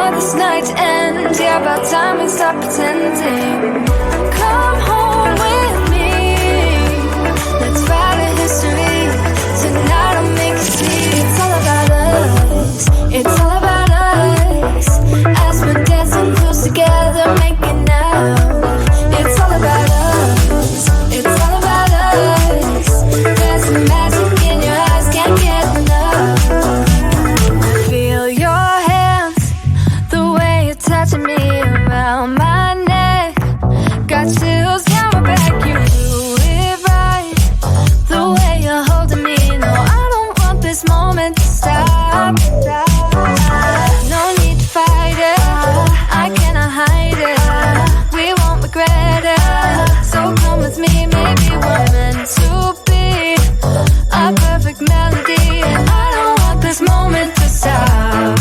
want this night to end. Yeah, about time we stop pretending. Come home with me. Let's write a history. Tonight I'll make you see. It's all about us. It's all about us. As we're dancing close together, making out. It's all about us. It's all about us. There's some magic in your eyes, can't get enough. Feel your hands, the way you're touching me around my neck. Got chills down my back, you do it right. The way you're holding me, no, I don't want this moment to stop. No need to fight it, I cannot hide it. We won't regret it, so come with me, maybe we're meant to be. A perfect melody, and I don't want this moment to stop.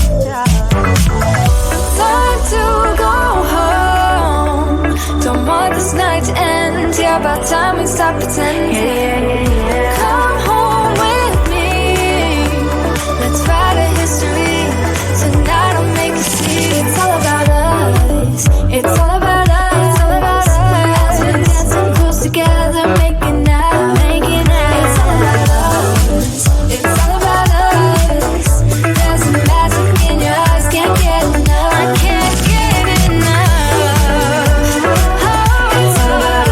Time to go home. Don't want this night to end. Yeah, about time we stop pretending. Come home with me. Let's write a history. Tonight I'll make you see. It's all about us. It's all about us. It's all about us. As we're dancing close together, making out, making out. It's all about us. It's all about us. There's some magic in your eyes, can't get enough. I can't get enough. Oh, it's all about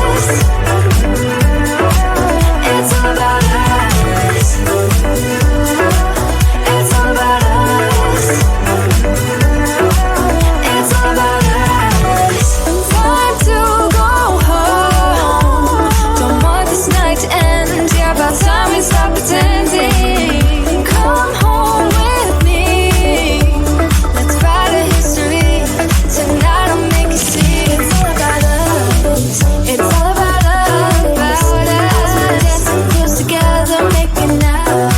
us. It's all about us. It's all about us. It's all about us. Time to go home. Don't want this night to end. Yeah, about time we stop pretending. Come home with me. Let's write a history. Tonight I'll make you see. It's all about us. It's all about us. As we're dancing close together, making out.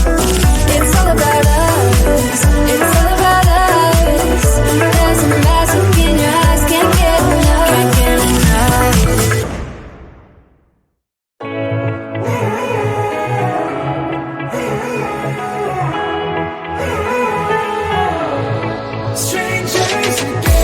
It's all about us. It's all about us. There's a magic in your eyes, can't get enough. Can't get enough. Strangers again.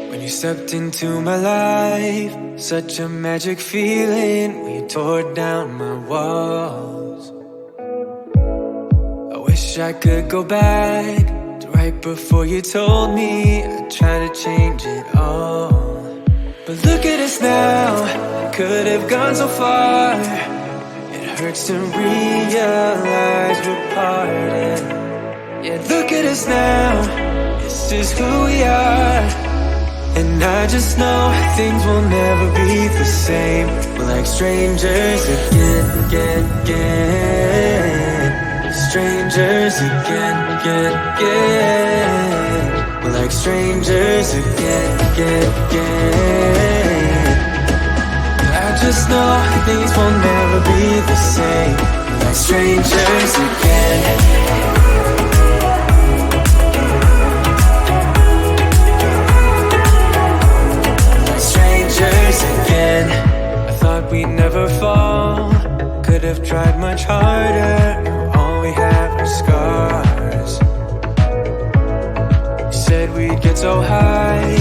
When you stepped into my life, such a magic feeling when you tore down my walls. I wish I could go back to right before you told me I'd try to change it all. But look at us now, could have gone so far. It hurts to realize we're parted. Yeah, look at us now, this is who we are. And I just know things will never be the same. We're like strangers again, again, again. Strangers again, again, again. We're like strangers again, again, again. I just know things will never be the same. We're like strangers again. Again, I thought we'd never fall. Could have tried much harder. Now all we have are scars. You said we'd get so high,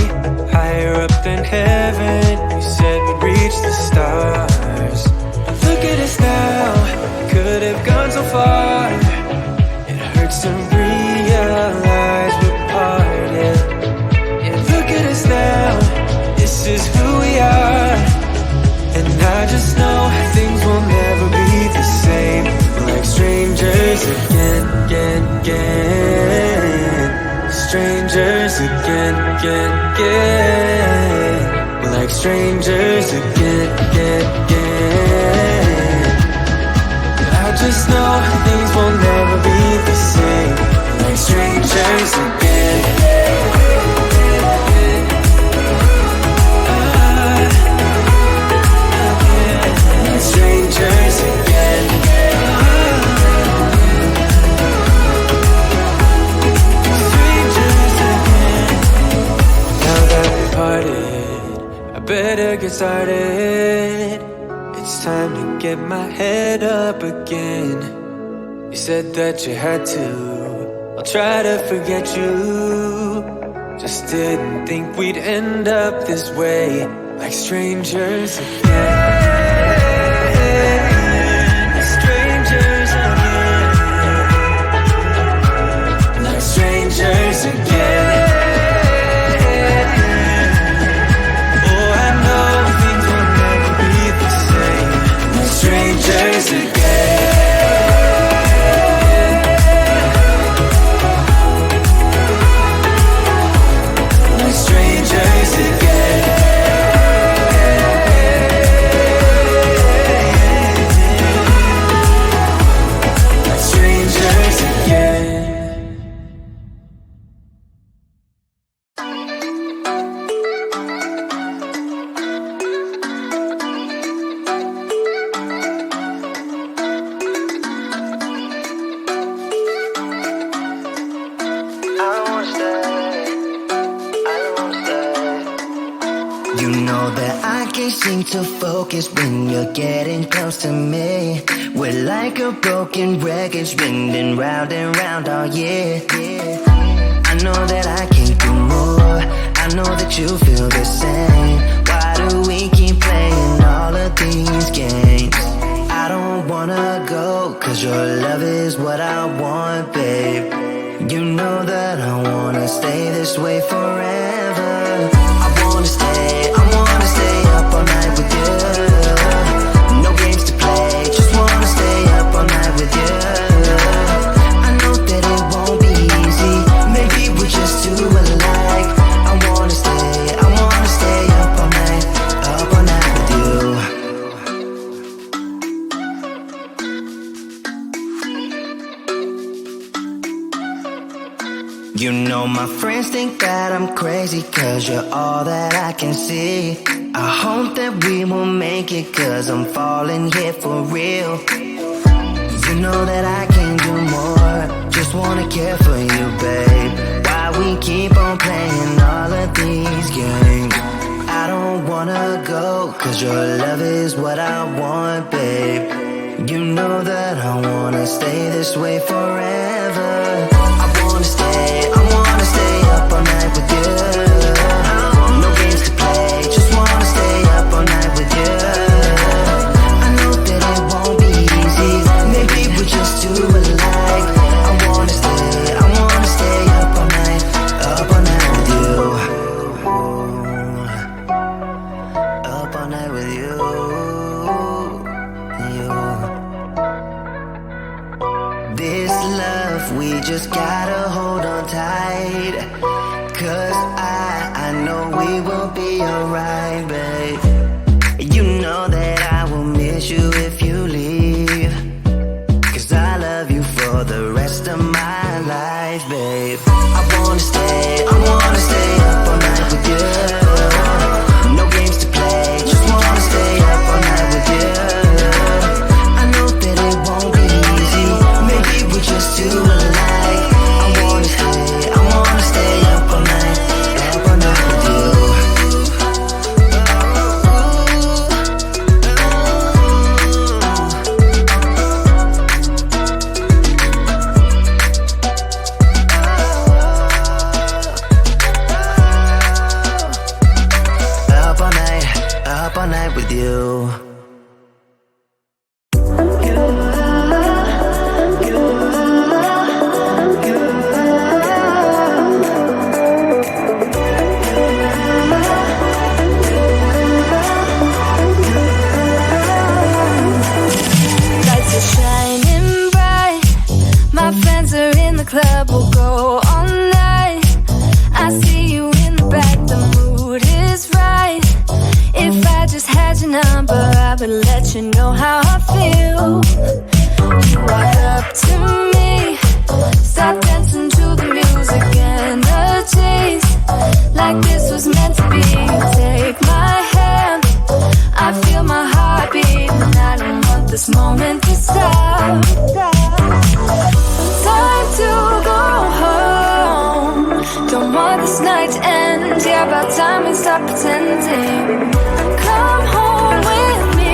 higher up than heaven. You said we'd reach the stars. But look at us now, could have gone so far. It hurts to realize we're parted. Yeah, look at us now, this is who we are. And I just know things will never be the same. We're like strangers again, again, again. Strangers again, again, again. We're like strangers again, again, again. I just know things will never be the same. We're like strangers again. Strangers again. Strangers again. Now that we parted, I better get started. it's time to get my head up again. You said that you had to, I'll try to forget you. Just didn't think we'd end up this way, like strangers again. Strangers again. Like strangers again. Oh, I know things will never be the same. Like strangers again. You know that I can't seem to focus when you're getting close to me. We're like a broken record spinning round and round all year. I know that I can't do more. I know that you feel the same. Why do we keep playing all of these games? I don't wanna go, cause your love is what I want, babe. You know that I wanna stay this way forever. I wanna stay up all night with you. No games to play, just wanna stay up all night with you. I know that it won't be easy, maybe we're just too alike. I wanna stay up all night with you. You know my friends think that I'm crazy, cause you're all that I can see. I hope that we will make it, cause I'm falling here for real. You know that I can't do more, just wanna care for you, babe. Why we keep on playing all of these games? I don't wanna go, cause your love is what I want, babe. You know that I wanna stay this way forever. I wanna stay up all night with you. No games to play, just wanna stay up all night with you. I know that it won't be easy, maybe we're just too alike. I wanna stay up all night with you. Up all night with you. This love, we just gotta hold on tight. Cause I know we will be alright, babe. You know that I will miss you if you leave. Cause I love you for the rest of my life, babe. I wanna stay up all night with you. No games to play, just wanna stay up all night with you. I know that it won't be easy, maybe we're just too alike. I wanna stay up all night with you. Up all night with you. Lights are shining bright. My friends are in the club, we'll go all night. I see you in the back, the mood is right. If I just had your number, I would let you know how I feel. You walk up to me, start dancing to the music and the chase. Like this was meant to be. Take my hand, I feel my heart beat, and I don't want this moment to stop. Time to go home, don't want this night to end. Yeah, about time we stop pretending. Come home with me,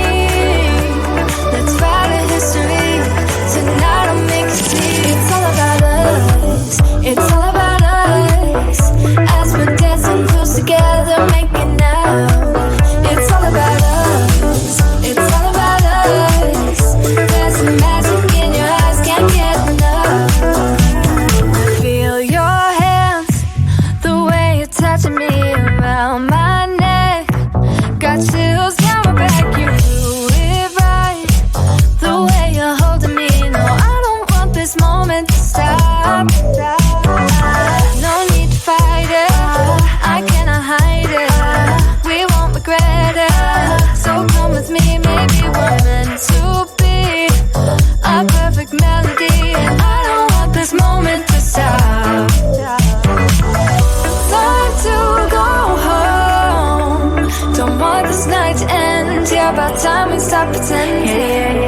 about time we stop pretending.